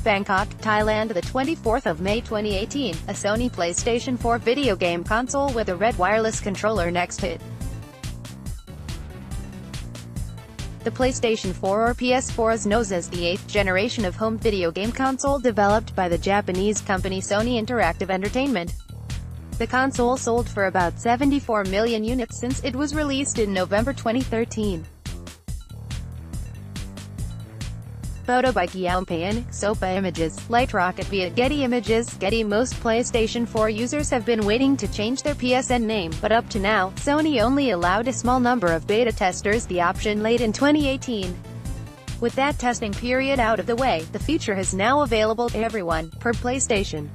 Bangkok, Thailand, the 24th of May 2018, a Sony PlayStation 4 video game console with a red wireless controller next to it. The PlayStation 4 or PS4 is known as the 8th generation of home video game console developed by the Japanese company Sony Interactive Entertainment. The console sold for about 74 million units since it was released in November 2013. Photo by Guillaume Payen, SOPA Images, LightRocket via Getty Images. Getty Most PlayStation 4 users have been waiting to change their PSN name, but up to now, Sony only allowed a small number of beta testers the option late in 2018. With that testing period out of the way, the feature is now available to everyone, per PlayStation.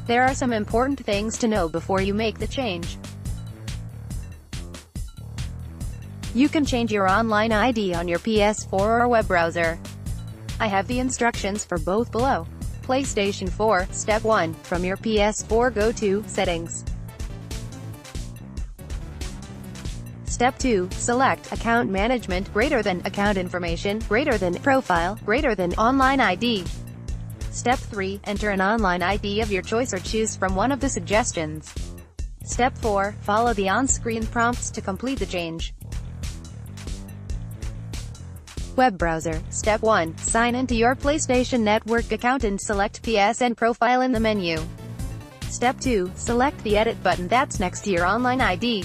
There are some important things to know before you make the change. You can change your online ID on your PS4 or web browser. I have the instructions for both below. PlayStation 4, Step 1, from your PS4 go to Settings. Step 2, select Account Management, greater than Account Information, greater than Profile, greater than Online ID. Step 3, enter an online ID of your choice or choose from one of the suggestions. Step 4, follow the on-screen prompts to complete the change. Web browser. Step 1, sign into your PlayStation Network account and select PSN profile in the menu. Step 2, select the edit button that's next to your online ID.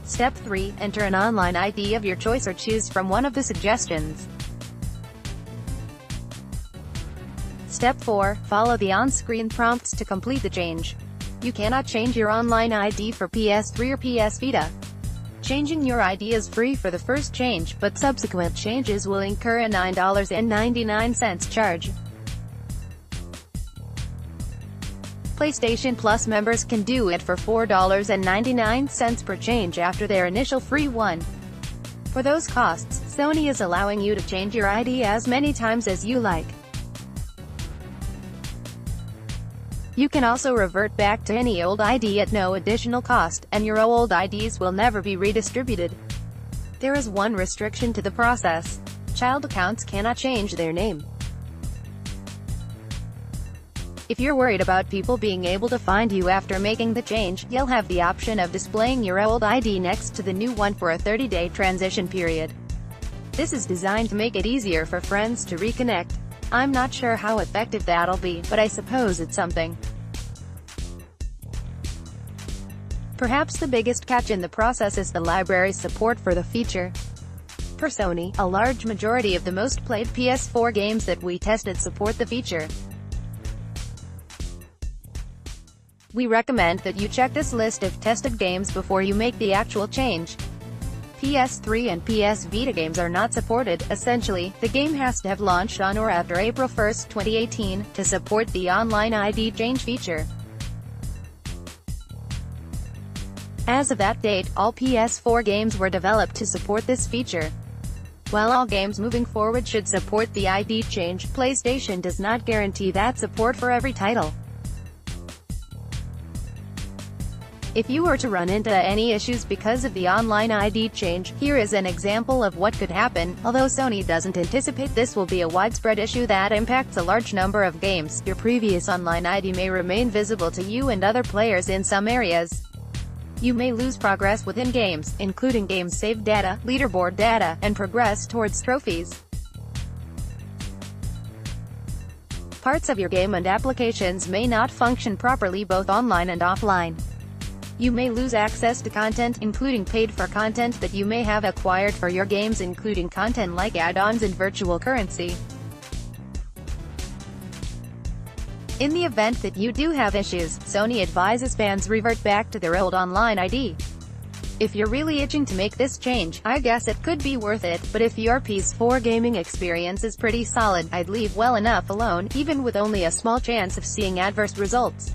Step 3, enter an online ID of your choice or choose from one of the suggestions. Step 4, follow the on-screen prompts to complete the change. You cannot change your online ID for PS3 or PS Vita. Changing your ID is free for the first change, but subsequent changes will incur a $9.99 charge. PlayStation Plus members can do it for $4.99 per change after their initial free one. For those costs, Sony is allowing you to change your ID as many times as you like. You can also revert back to any old ID at no additional cost, and your old IDs will never be redistributed. There is one restriction to the process. Child accounts cannot change their name. If you're worried about people being able to find you after making the change, you'll have the option of displaying your old ID next to the new one for a 30-day transition period. This is designed to make it easier for friends to reconnect. I'm not sure how effective that'll be, but I suppose it's something. Perhaps the biggest catch in the process is the library's support for the feature. Per Sony, a large majority of the most played PS4 games that we tested support the feature. We recommend that you check this list of tested games before you make the actual change. PS3 and PS Vita games are not supported. Essentially, the game has to have launched on or after April 1, 2018, to support the online ID change feature. As of that date, all PS4 games were developed to support this feature. While all games moving forward should support the ID change, PlayStation does not guarantee that support for every title. If you were to run into any issues because of the online ID change, here is an example of what could happen. Although Sony doesn't anticipate this will be a widespread issue that impacts a large number of games, your previous online ID may remain visible to you and other players in some areas. You may lose progress within games, including game save data, leaderboard data, and progress towards trophies. Parts of your game and applications may not function properly both online and offline. You may lose access to content, including paid-for content that you may have acquired for your games, including content like add-ons and virtual currency. In the event that you do have issues, Sony advises fans revert back to their old online ID. If you're really itching to make this change, I guess it could be worth it, but if your PS4 gaming experience is pretty solid, I'd leave well enough alone, even with only a small chance of seeing adverse results.